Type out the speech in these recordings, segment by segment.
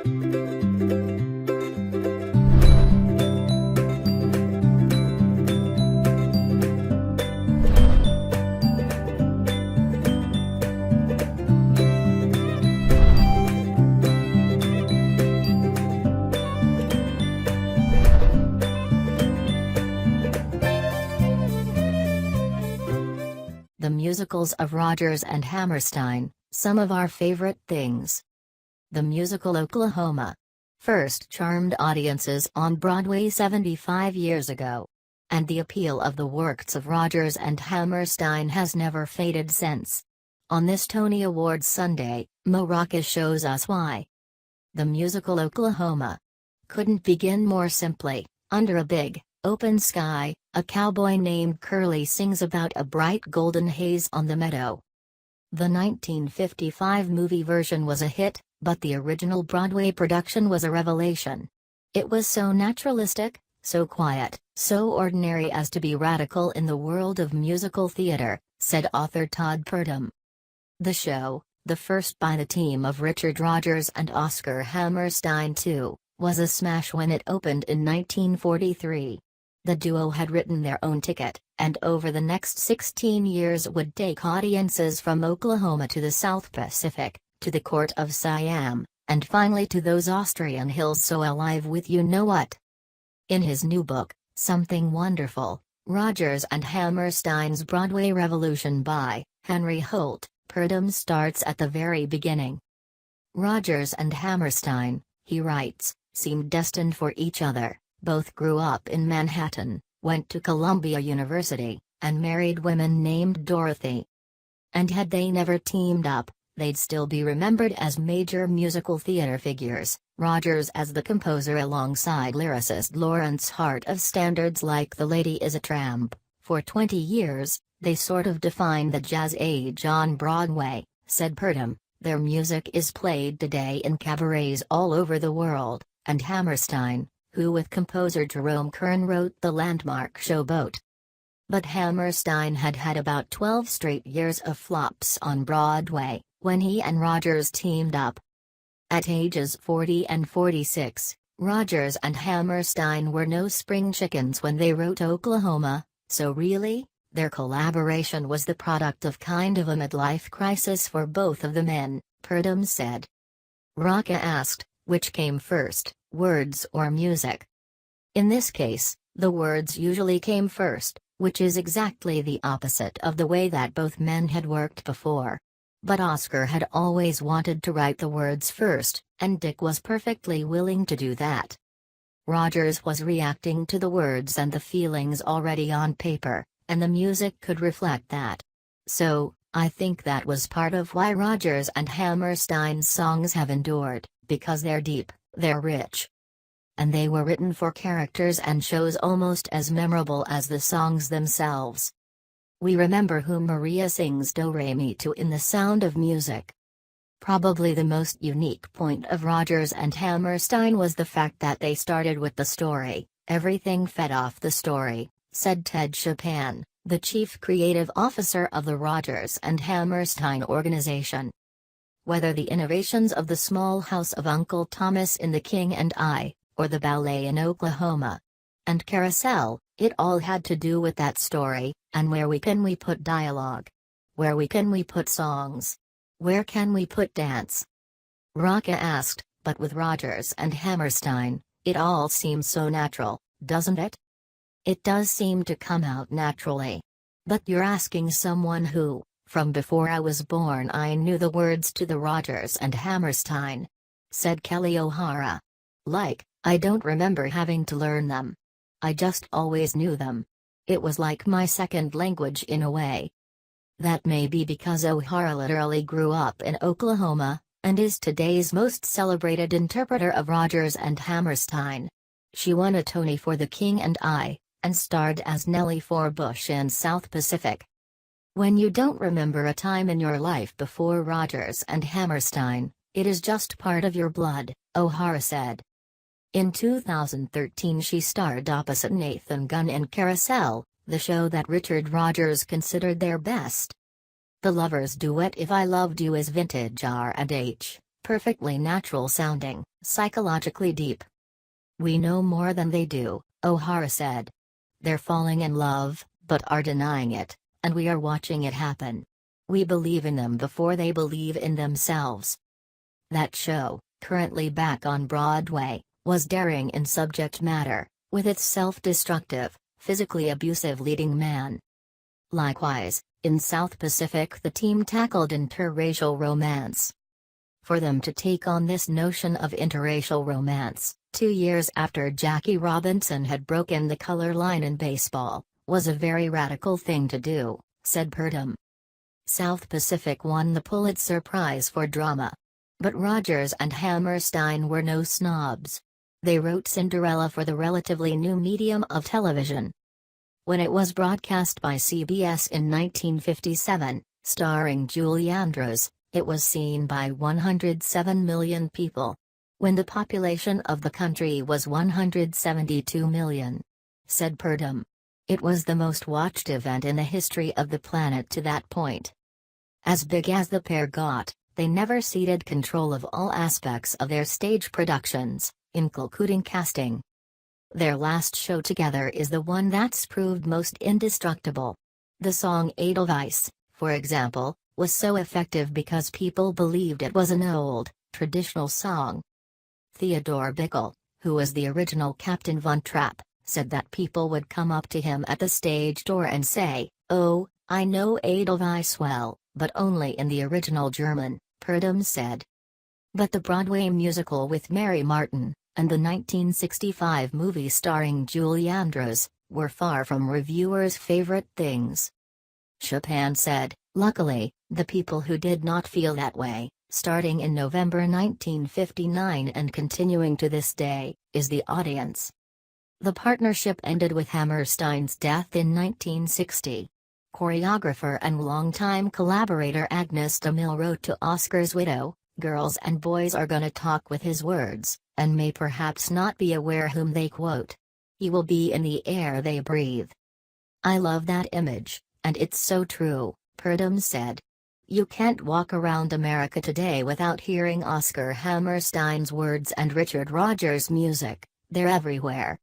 The musicals of Rodgers and Hammerstein, some of our favorite things. The musical Oklahoma first charmed audiences on Broadway 75 years ago. And the appeal of the works of Rodgers and Hammerstein has never faded since. On this Tony Awards Sunday, Maracas shows us why. The musical Oklahoma couldn't begin more simply. Under a big, open sky, a cowboy named Curly sings about a bright golden haze on the meadow. The 1955 movie version was a hit, but the original Broadway production was a revelation. It was so naturalistic, so quiet, so ordinary as to be radical in the world of musical theater, said author Todd Purdom. The show, the first by the team of Richard Rodgers and Oscar Hammerstein II, was a smash when it opened in 1943. The duo had written their own ticket, and over the next 16 years would take audiences from Oklahoma to the South Pacific, to the court of Siam, and finally to those Austrian hills so alive with you-know-what. In his new book, Something Wonderful, Rodgers and Hammerstein's Broadway Revolution by Henry Holt, Purdom starts at the very beginning. Rodgers and Hammerstein, he writes, seemed destined for each other. Both grew up in Manhattan, went to Columbia University, and married women named Dorothy. And had they never teamed up, they'd still be remembered as major musical theater figures, Rodgers as the composer alongside lyricist Lawrence Hart of standards like The Lady is a Tramp. For 20 years, they sort of defined the jazz age on Broadway, said Purdom. Their music is played today in cabarets all over the world, and Hammerstein, who with composer Jerome Kern wrote the landmark Showboat. But Hammerstein had had about 12 straight years of flops on Broadway, when he and Rodgers teamed up. At ages 40 and 46, Rodgers and Hammerstein were no spring chickens when they wrote Oklahoma, so really, their collaboration was the product of kind of a midlife crisis for both of the men, Purdom said. Rocca asked, which came first, words or music? In this case, the words usually came first, which is exactly the opposite of the way that both men had worked before. But Oscar had always wanted to write the words first, and Dick was perfectly willing to do that. Rodgers was reacting to the words and the feelings already on paper, and the music could reflect that. So, I think that was part of why Rodgers and Hammerstein's songs have endured, because they're deep, they're rich. And they were written for characters and shows almost as memorable as the songs themselves. We remember who Maria sings Do Re Mi to in The Sound of Music. Probably the most unique point of Rodgers and Hammerstein was the fact that they started with the story, everything fed off the story, said Ted Chopin, the chief creative officer of the Rodgers and Hammerstein organization. Whether the innovations of the Small House of Uncle Thomas in The King and I, or the ballet in Oklahoma and Carousel, it all had to do with that story, and where can we put dialogue? Where can we put songs? Where can we put dance? Rocca asked, but with Rodgers and Hammerstein, it all seems so natural, doesn't it? It does seem to come out naturally. But you're asking someone who, from before I was born I knew the words to the Rodgers and Hammerstein, said Kelly O'Hara. Like, I don't remember having to learn them. I just always knew them. It was like my second language in a way. That may be because O'Hara literally grew up in Oklahoma, and is today's most celebrated interpreter of Rodgers and Hammerstein. She won a Tony for The King and I, and starred as Nellie Forbush in South Pacific. When you don't remember a time in your life before Rodgers and Hammerstein, it is just part of your blood, O'Hara said. In 2013 she starred opposite Nathan Gunn in Carousel, the show that Richard Rodgers considered their best. The lovers' duet If I Loved You is vintage R&H, Perfectly natural sounding, psychologically deep. We know more than they do, O'Hara said. They're falling in love, but are denying it, and we are watching it happen. We believe in them before they believe in themselves. That show, currently back on Broadway, was daring in subject matter, with its self-destructive, physically abusive leading man. Likewise, in South Pacific the team tackled interracial romance. For them to take on this notion of interracial romance, 2 years after Jackie Robinson had broken the color line in baseball, was a very radical thing to do, said Purdom. South Pacific won the Pulitzer Prize for Drama. But Rodgers and Hammerstein were no snobs. They wrote Cinderella for the relatively new medium of television. When it was broadcast by CBS in 1957, starring Julie Andrews, it was seen by 107 million people. When the population of the country was 172 million. Said Purdom. It was the most watched event in the history of the planet to that point. As big as the pair got, they never ceded control of all aspects of their stage productions, including casting. Their last show together is the one that's proved most indestructible. The song Edelweiss, for example, was so effective because people believed it was an old, traditional song. Theodore Bikel, who was the original Captain Von Trapp, said that people would come up to him at the stage door and say, "Oh, I know Edelweiss well," but only in the original German, Purdom said. But the Broadway musical with Mary Martin, and the 1965 movie starring Julie Andrews, were far from reviewers' favorite things. Chopin said, "Luckily, the people who did not feel that way, starting in November 1959 and continuing to this day, is the audience." The partnership ended with Hammerstein's death in 1960. Choreographer and longtime collaborator Agnes DeMille wrote to Oscar's widow, "Girls and boys are gonna talk with his words, and may perhaps not be aware whom they quote. He will be in the air they breathe." I love that image, and it's so true, Purdom said. You can't walk around America today without hearing Oscar Hammerstein's words and Richard Rodgers' music, they're everywhere.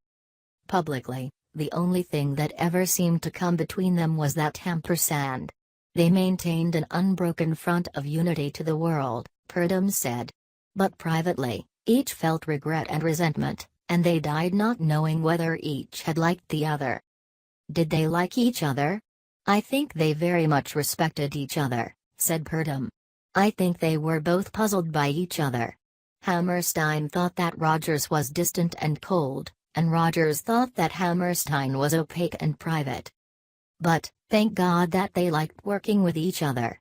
Publicly, the only thing that ever seemed to come between them was that ampersand. They maintained an unbroken front of unity to the world, Purdom said. But privately, each felt regret and resentment, and they died not knowing whether each had liked the other. Did they like each other? I think they very much respected each other, said Purdom. I think they were both puzzled by each other. Hammerstein thought that Rodgers was distant and cold, and Rodgers thought that Hammerstein was opaque and private. But, thank God that they liked working with each other.